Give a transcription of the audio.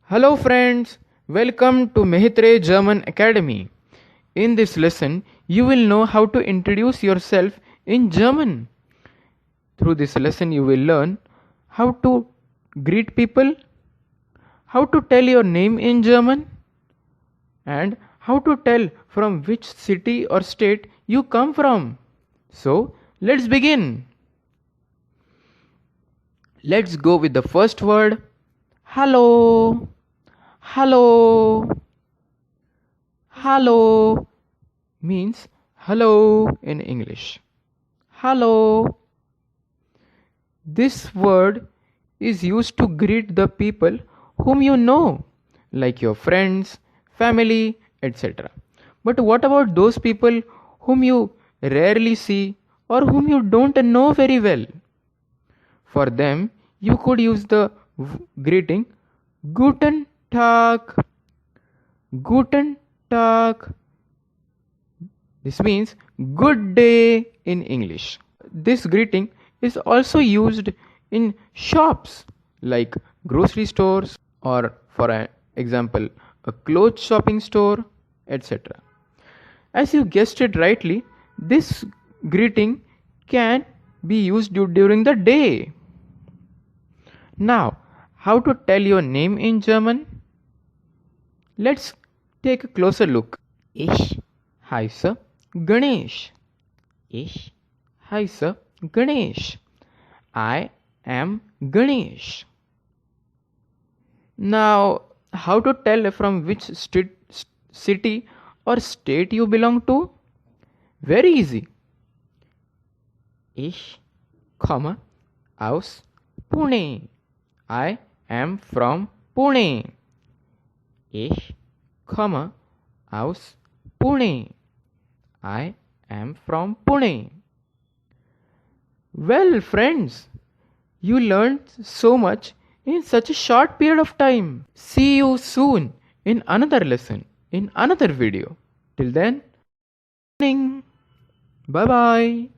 Hello friends, welcome to Mhetre German Academy. In this lesson, you will know how to introduce yourself in German. Through this lesson, you will learn how to greet people, how to tell your name in German, and how to tell from which city or state you come from. So, let's begin. Let's go with the first word. Hallo. Hallo. Hallo means hello in English. Hallo. This word is used to greet the people whom you know, like your friends, family, etc. But what about those people whom you rarely see or whom you don't know very well? For them, you could use the greeting Guten Tag. Guten Tag. This means good day in English. This greeting is also used in shops like grocery stores or, for example, a clothes shopping store, etc. As you guessed it rightly, this greeting can be used during the day. Now, how to tell your name in German? Let's take a closer look. Ich heiße Ganesh. Ich heiße Ganesh. I am Ganesh. Now, how to tell from which city or state you belong to? Very easy. Ich komme aus Pune. I am from Pune. Ich komme aus Pune. I am from Pune. Well, friends, you learned so much in such a short period of time. See you soon in another lesson, in another video. Till then, bye bye.